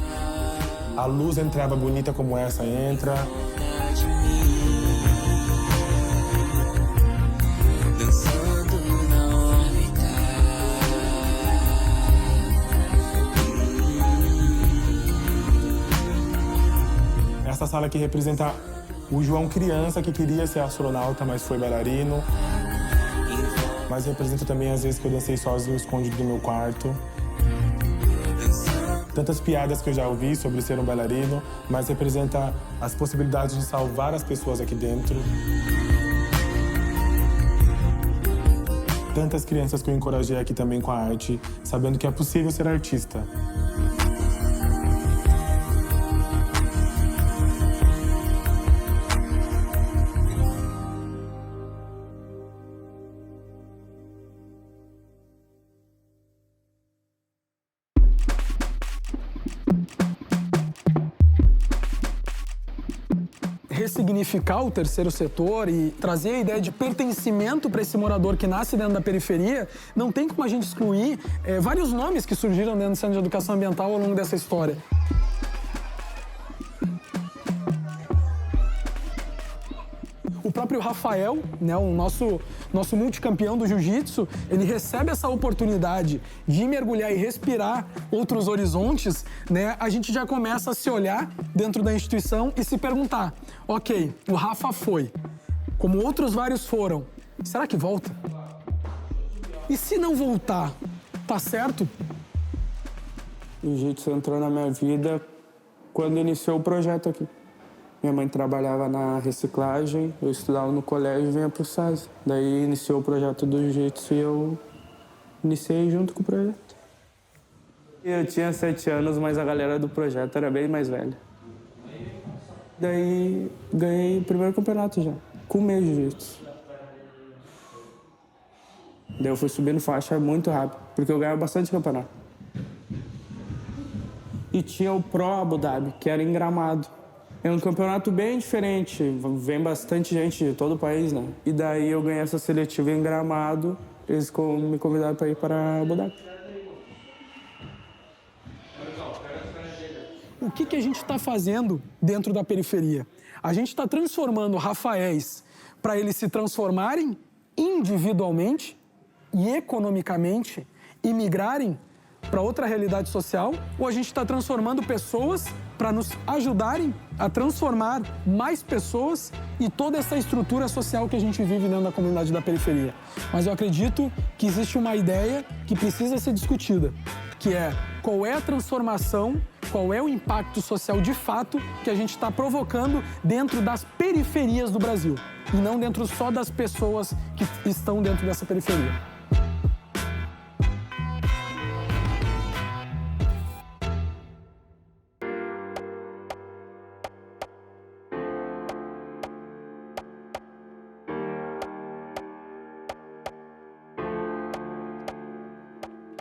A luz entrava bonita como essa entra. Dançando na órbita. Essa sala aqui representa o João criança que queria ser astronauta, mas foi bailarino. Mas representa também as vezes que eu dancei sozinho, escondido do meu quarto. Tantas piadas que eu já ouvi sobre ser um bailarino, mas representa as possibilidades de salvar as pessoas aqui dentro. Tantas crianças que eu encorajei aqui também com a arte, sabendo que é possível ser artista. Ressignificar o terceiro setor e trazer a ideia de pertencimento para esse morador que nasce dentro da periferia, não tem como a gente excluir vários nomes que surgiram dentro do Centro de Educação Ambiental ao longo dessa história. O próprio Rafael, né, o nosso multicampeão do jiu-jitsu, ele recebe essa oportunidade de mergulhar e respirar outros horizontes, né? A gente já começa a se olhar dentro da instituição e se perguntar, ok, o Rafa foi, como outros vários foram, será que volta? E se não voltar, tá certo? O jiu-jitsu entrou na minha vida quando iniciou o projeto aqui. Minha mãe trabalhava na reciclagem, eu estudava no colégio e vinha pro SAS. Daí iniciou o projeto do jiu-jitsu e eu iniciei junto com o projeto. Eu tinha 7 anos, mas a galera do projeto era bem mais velha. Daí ganhei o primeiro campeonato já, com o meu jiu-jitsu. Daí eu fui subindo faixa muito rápido, porque eu ganhava bastante campeonato. E tinha o Pro Abu Dhabi, que era em Gramado. É um campeonato bem diferente, vem bastante gente de todo o país, né? E daí eu ganhei essa seletiva em Gramado, eles me convidaram para ir para Abu Dhabi. O que a gente está fazendo dentro da periferia? A gente está transformando Rafaéis para eles se transformarem individualmente e economicamente e migrarem para outra realidade social, ou a gente está transformando pessoas para nos ajudarem a transformar mais pessoas e toda essa estrutura social que a gente vive dentro da comunidade da periferia. Mas eu acredito que existe uma ideia que precisa ser discutida, que é qual é a transformação, qual é o impacto social de fato que a gente está provocando dentro das periferias do Brasil, e não dentro só das pessoas que estão dentro dessa periferia.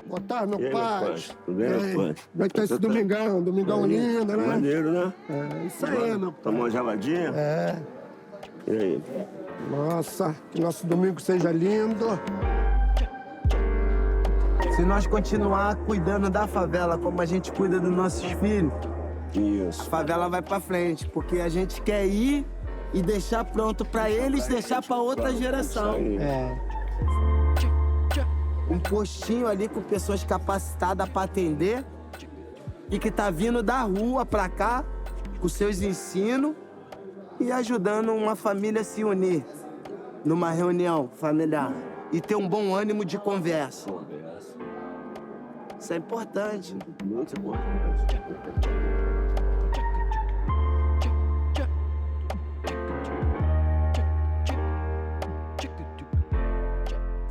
Boa tarde, meu E aí, pai. meu pai? Tudo bem, meu pai? Como é que tá esse domingão? Domingão lindo, né? Maneiro, né? É, isso aí, meu pai. Tomou uma geladinha? É. E aí? Nossa, que nosso domingo seja lindo. Se nós continuar cuidando da favela como a gente cuida dos nossos filhos, isso. A favela vai pra frente, porque a gente quer ir e deixar pronto pra eles, deixar pra outra geração. Um postinho ali com pessoas capacitadas para atender e que tá vindo da rua pra cá com seus ensinos e ajudando uma família a se unir numa reunião familiar e ter um bom ânimo de conversa. Isso é importante. Muito importante.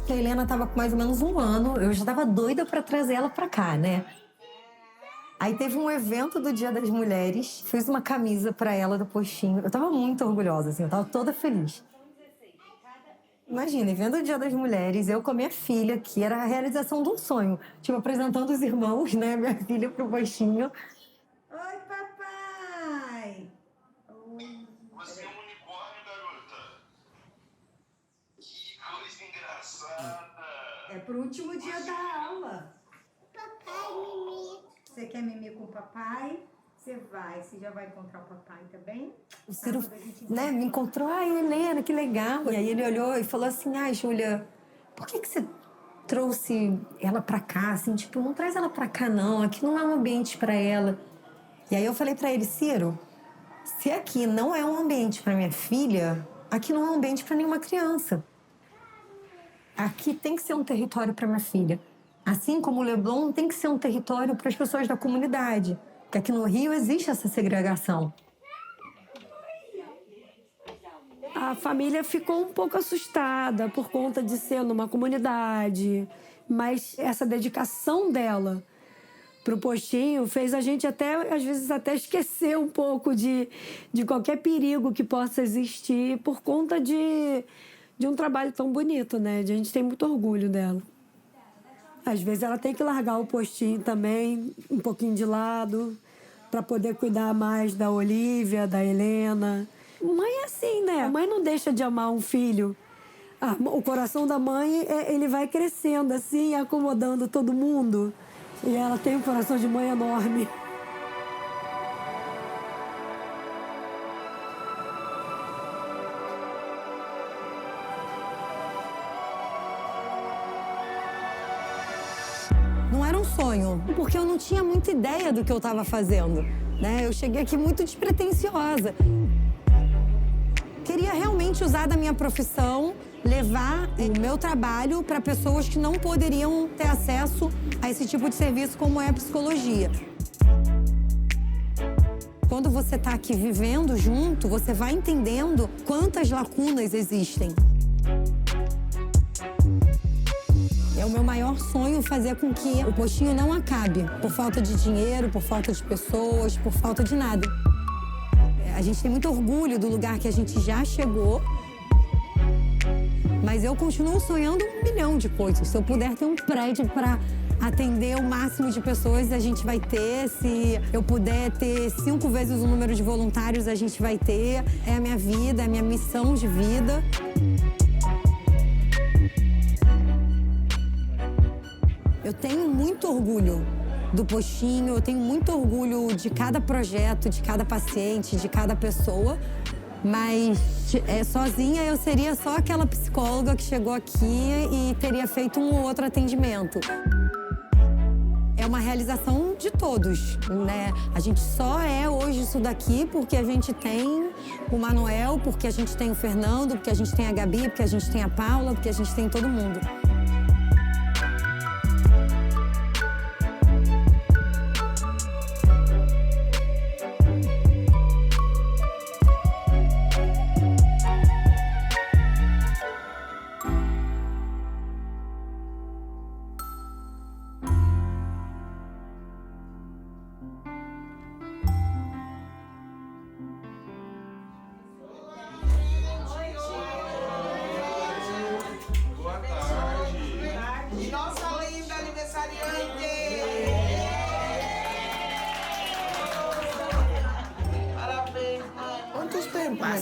A Helena estava com mais ou menos 1 ano, eu já estava doida para trazer ela para cá, né? Aí teve um evento do Dia das Mulheres, fiz uma camisa para ela do postinho. Eu estava muito orgulhosa, assim, eu estava toda feliz. Imagina, evento do Dia das Mulheres, eu com a minha filha, que era a realização de um sonho. Tipo, apresentando os irmãos, né, minha filha pro postinho. Oi, papai! Você é um unicórnio, garota. Que coisa engraçada. É pro último dia da aula. Papai, Mimi. Você quer mimir com o papai? Você já vai encontrar o papai, tá bem? O Ciro, né, me encontrou, ai, Helena, que legal. E aí ele olhou e falou assim, ai, Júlia, por que você trouxe ela pra cá, assim, tipo, não traz ela pra cá não, aqui não é um ambiente pra ela. E aí eu falei pra ele, Ciro, se aqui não é um ambiente pra minha filha, aqui não é um ambiente pra nenhuma criança. Aqui tem que ser um território pra minha filha. Assim como o Leblon tem que ser um território para as pessoas da comunidade. Porque aqui no Rio existe essa segregação. A família ficou um pouco assustada por conta de ser numa comunidade, mas essa dedicação dela pro postinho fez a gente até, às vezes, até esquecer um pouco de qualquer perigo que possa existir por conta de um trabalho tão bonito, né? A gente tem muito orgulho dela. Às vezes ela tem que largar o postinho também, um pouquinho de lado, para poder cuidar mais da Olívia, da Helena. Mãe é assim, né? A mãe não deixa de amar um filho. O coração da mãe, ele vai crescendo assim, acomodando todo mundo. E ela tem um coração de mãe enorme. Não era um sonho, porque eu não tinha muita ideia do que eu estava fazendo, né? Eu cheguei aqui muito despretensiosa. Queria realmente usar da minha profissão, levar o meu trabalho para pessoas que não poderiam ter acesso a esse tipo de serviço como é a psicologia. Quando você está aqui vivendo junto, você vai entendendo quantas lacunas existem. É o meu maior sonho fazer com que o postinho não acabe, por falta de dinheiro, por falta de pessoas, por falta de nada. A gente tem muito orgulho do lugar que a gente já chegou, mas eu continuo sonhando 1 milhão de coisas. Se eu puder ter um prédio para atender o máximo de pessoas, a gente vai ter. Se eu puder ter 5 vezes o número de voluntários, a gente vai ter. É a minha vida, é a minha missão de vida. Eu tenho muito orgulho do postinho, eu tenho muito orgulho de cada projeto, de cada paciente, de cada pessoa. Mas sozinha eu seria só aquela psicóloga que chegou aqui e teria feito um ou outro atendimento. É uma realização de todos, né? A gente só é hoje isso daqui porque a gente tem o Manuel, porque a gente tem o Fernando, porque a gente tem a Gabi, porque a gente tem a Paula, porque a gente tem todo mundo.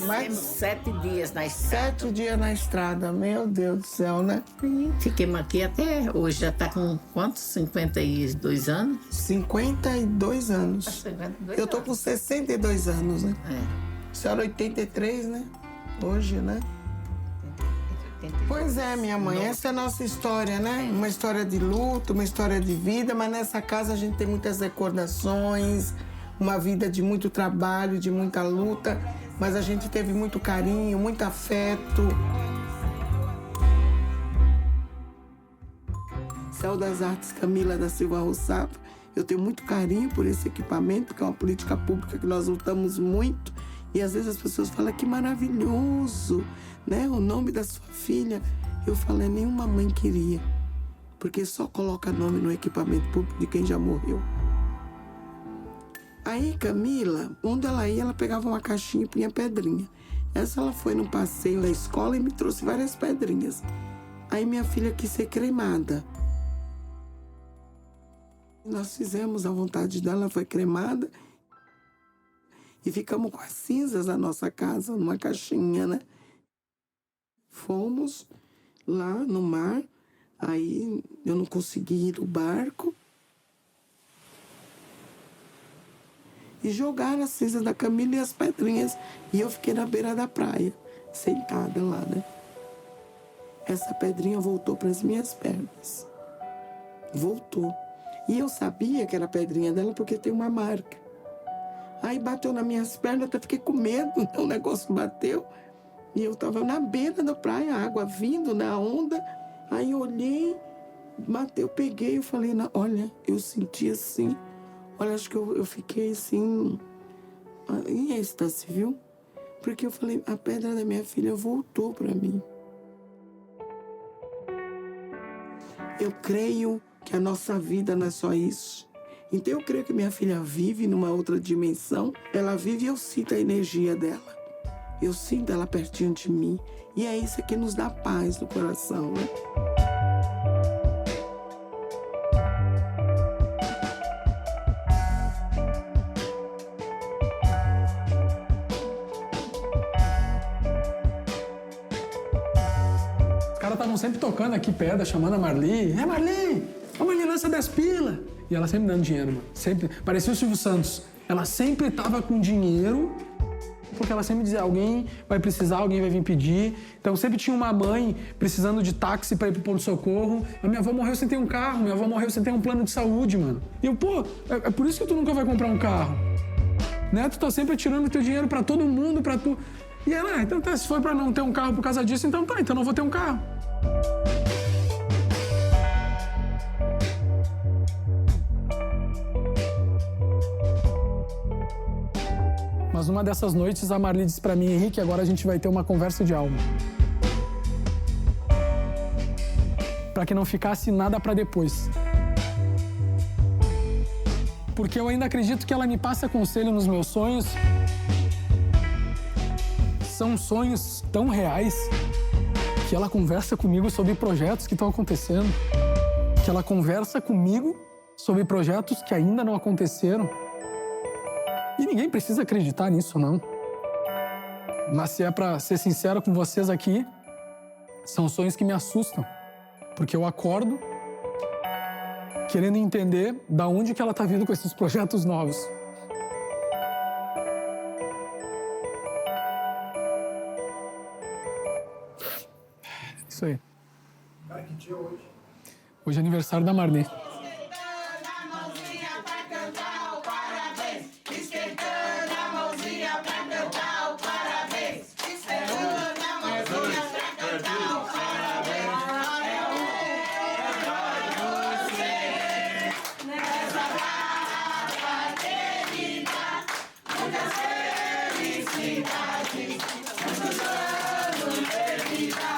Mais de 7 dias na estrada. 7 dias na estrada, meu Deus do céu, né? Fiquemos aqui até hoje, já tá com quantos? 52 anos? 52 anos. 52 Eu tô com 62 anos, né? A senhora 83, né? Hoje, né? Pois é, minha mãe, essa é a nossa história, né? Uma história de luto, uma história de vida, mas nessa casa a gente tem muitas recordações, uma vida de muito trabalho, de muita luta, mas a gente teve muito carinho, muito afeto. Céu das Artes Camila da Silva Roçado, eu tenho muito carinho por esse equipamento, porque é uma política pública que nós lutamos muito. E às vezes as pessoas falam que maravilhoso, né? O nome da sua filha. Eu falei, nenhuma mãe queria, porque só coloca nome no equipamento público de quem já morreu. Aí, Camila, onde ela ia, ela pegava uma caixinha e punha pedrinha. Essa ela foi num passeio da escola e me trouxe várias pedrinhas. Aí minha filha quis ser cremada. Nós fizemos a vontade dela, foi cremada. E ficamos com as cinzas da nossa casa, numa caixinha, né? Fomos lá no mar, aí eu não consegui ir no barco. E jogaram as cinzas da Camila e as pedrinhas. E eu fiquei na beira da praia, sentada lá, né? Essa pedrinha voltou para as minhas pernas. Voltou. E eu sabia que era a pedrinha dela porque tem uma marca. Aí bateu nas minhas pernas, até fiquei com medo, o negócio bateu. E eu estava na beira da praia, a água vindo na onda. Aí eu olhei, bateu, peguei, eu falei, olha, eu senti assim. Olha, acho que eu fiquei assim, em êxtase, viu? Porque eu falei, a pedra da minha filha voltou para mim. Eu creio que a nossa vida não é só isso. Então eu creio que minha filha vive numa outra dimensão. Ela vive e eu sinto a energia dela. Eu sinto ela pertinho de mim. E é isso que nos dá paz no coração, né? Os caras estavam sempre tocando aqui perto, chamando a Marli. Marli! A Marli lança 10 pila! E ela sempre dando dinheiro, mano. Sempre. Parecia o Silvio Santos. Ela sempre tava com dinheiro, porque ela sempre dizia, alguém vai precisar, alguém vai vir pedir. Então sempre tinha uma mãe precisando de táxi pra ir pro pronto-socorro. A minha avó morreu sem ter um carro, minha avó morreu sem ter um plano de saúde, mano. E eu, é por isso que tu nunca vai comprar um carro. Né? Tu tá sempre tirando teu dinheiro pra todo mundo, pra tu... E ela, então tá, se foi pra não ter um carro por causa disso, então tá, então não vou ter um carro. Mas numa dessas noites, a Marli disse pra mim, Henrique, agora a gente vai ter uma conversa de alma. Pra que não ficasse nada pra depois. Porque eu ainda acredito que ela me passa conselho nos meus sonhos. São sonhos tão reais que ela conversa comigo sobre projetos que estão acontecendo. Que ela conversa comigo sobre projetos que ainda não aconteceram. E ninguém precisa acreditar nisso, não. Mas se é pra ser sincero com vocês aqui, são sonhos que me assustam. Porque eu acordo querendo entender da onde que ela tá vindo com esses projetos novos. Isso aí. Cara, que dia hoje? Hoje é aniversário da Marli. Felicidade, muitos anos de vida.